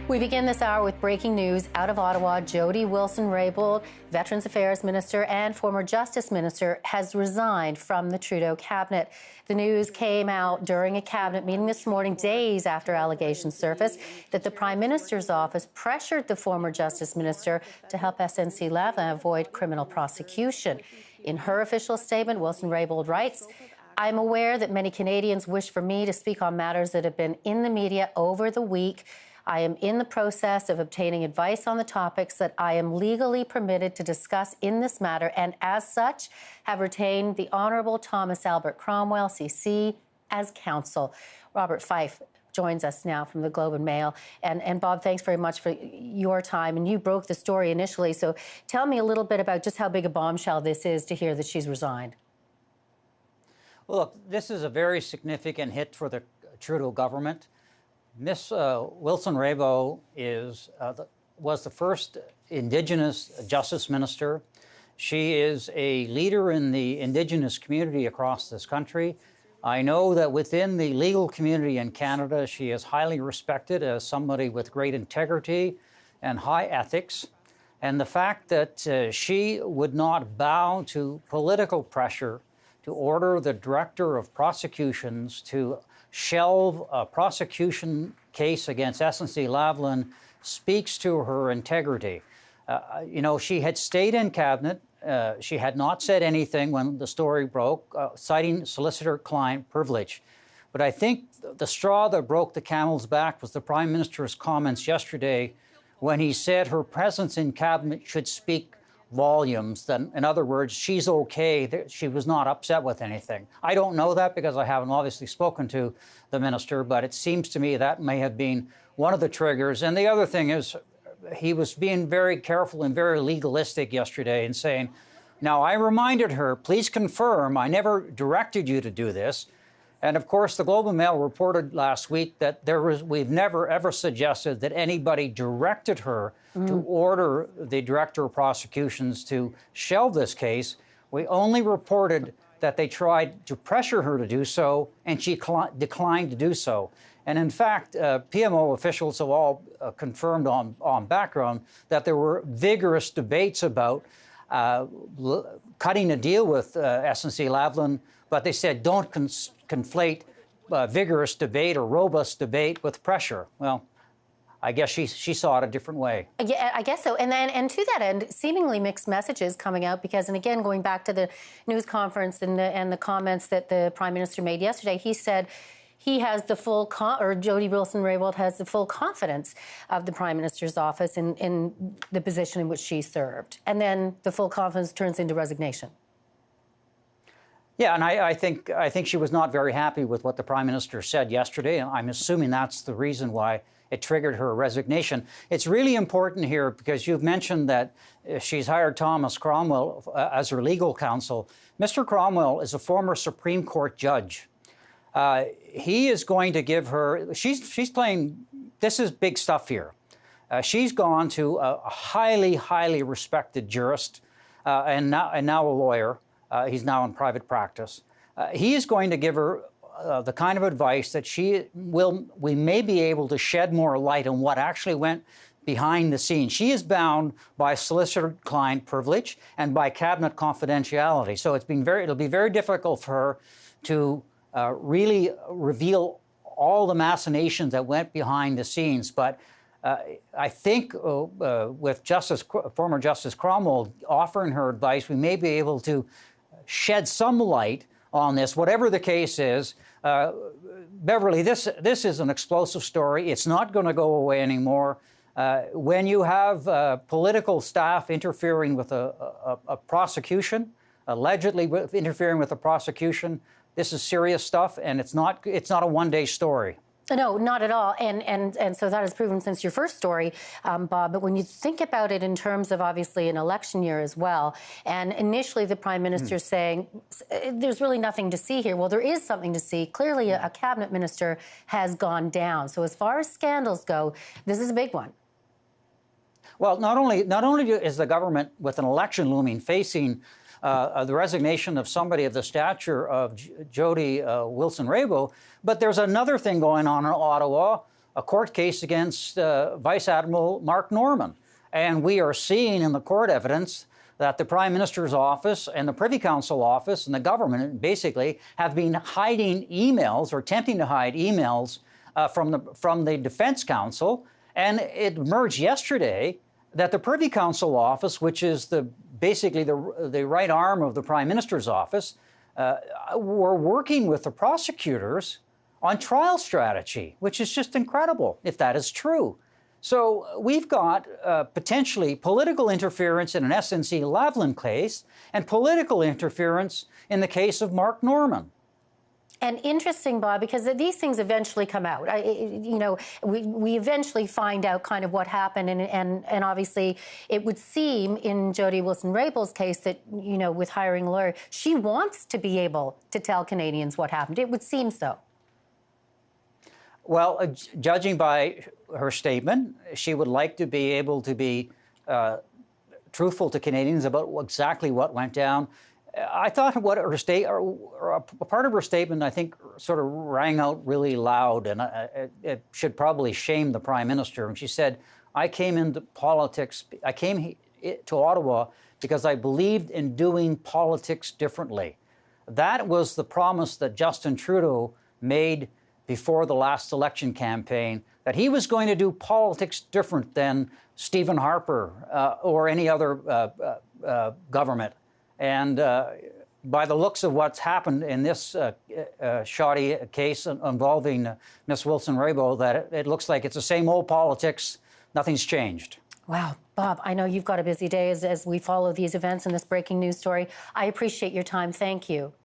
We begin this hour with breaking news out of Ottawa. Jody Wilson-Raybould, Veterans Affairs Minister and former Justice Minister, has resigned from the Trudeau cabinet. The news came out during a cabinet meeting this morning, days after allegations surfaced that the Prime Minister's office pressured the former Justice Minister to help SNC-Lavalin avoid criminal prosecution. In her official statement, Wilson-Raybould writes, "I'm aware that many Canadians wish for me to speak on matters that have been in the media over the week. I am in the process of obtaining advice on the topics that I am legally permitted to discuss in this matter, and as such, have retained the Honourable Thomas Albert Cromwell, CC, as counsel." Robert Fife joins us now from the Globe and Mail. And Bob, thanks very much for your time. And you broke the story initially, so tell me a little bit about just how big a bombshell this is to hear that she's resigned. Well, look, this is a very significant hit for the Trudeau government. Miss Wilson-Raybould was the first Indigenous Justice Minister. She is a leader in the Indigenous community across this country. I know that within the legal community in Canada, she is highly respected as somebody with great integrity and high ethics. And the fact that she would not bow to political pressure to order the Director of Prosecutions to shelve a prosecution case against SNC-Lavalin speaks to her integrity. You know, she had stayed in cabinet. She had not said anything when the story broke, citing solicitor-client privilege. But I think the straw that broke the camel's back was the Prime Minister's comments yesterday when he said her presence in cabinet should speak volumes. Then, in other words, she's okay. She was not upset with anything. I don't know that because I haven't obviously spoken to the minister, but it seems to me that may have been one of the triggers. And the other thing is, he was being very careful and very legalistic yesterday in saying, now, I reminded her, please confirm, I never directed you to do this. And of course, the Globe and Mail reported last week that we've never, ever suggested that anybody directed her to order the Director of Prosecutions to shelve this case. We only reported that they tried to pressure her to do so, and she declined to do so. And in fact, PMO officials have all confirmed on background that there were vigorous debates about cutting a deal with SNC-Lavalin, but they said don't conflate vigorous debate or robust debate with pressure. Well, I guess she saw it a different way. Yeah, I guess so. And to that end, seemingly mixed messages coming out because, and again, going back to the news conference and the comments that the Prime Minister made yesterday, he said he has the full, or Jody Wilson-Raybould has the full confidence of the Prime Minister's office in the position in which she served. And then the full confidence turns into resignation. Yeah, and I think she was not very happy with what the Prime Minister said yesterday. I'm assuming that's the reason why it triggered her resignation. It's really important here because you've mentioned that she's hired Thomas Cromwell as her legal counsel. Mr. Cromwell is a former Supreme Court judge. He is going to give her, she's playing, this is big stuff here. She's gone to a highly, highly respected jurist and now a lawyer. He's now in private practice. He is going to give her the kind of advice that we may be able to shed more light on what actually went behind the scenes. She is bound by solicitor-client privilege and by cabinet confidentiality. So it'll be very difficult for her to really reveal all the machinations that went behind the scenes. But I think with former Justice Cromwell offering her advice, we may be able to shed some light on this, whatever the case is. Beverly, this is an explosive story. It's not going to go away anymore. When you have political staff interfering with a prosecution, allegedly interfering with a prosecution, this is serious stuff, and it's not a one-day story. No, not at all. And so that has proven since your first story, Bob. But when you think about it in terms of obviously an election year as well, and initially the Prime Minister saying there's really nothing to see here. Well, there is something to see. Clearly, a cabinet minister has gone down. So as far as scandals go, this is a big one. Well, not only is the government with an election looming facing the resignation of somebody of the stature of Jody Wilson-Raybould, but there's another thing going on in Ottawa. a court case against Vice Admiral Mark Norman. And we are seeing in the court evidence that the Prime Minister's office and the Privy Council office and the government basically have been hiding emails or attempting to hide emails from the Defense Council. And it emerged yesterday that the Privy Council office, which is basically the right arm of the Prime Minister's office, were working with the prosecutors on trial strategy, which is just incredible if that is true. So we've got potentially political interference in an SNC-Lavalin case and political interference in the case of Mark Norman. And interesting, Bob, because these things eventually come out. We eventually find out kind of what happened, and obviously it would seem in Jody Wilson-Raybould's case that, with hiring a lawyer, she wants to be able to tell Canadians what happened. It would seem so. Well, judging by her statement, she would like to be able to be truthful to Canadians about exactly what went down. I thought what her a part of her statement, I think, sort of rang out really loud, and it should probably shame the Prime Minister. And she said, "I came into politics. I came to Ottawa because I believed in doing politics differently." That was the promise that Justin Trudeau made before the last election campaign, that he was going to do politics different than Stephen Harper or any other government. And by the looks of what's happened in this shoddy case involving Miss Wilson-Raybould, that it looks like it's the same old politics. Nothing's changed. Wow. Bob, I know you've got a busy day as we follow these events and this breaking news story. I appreciate your time. Thank you.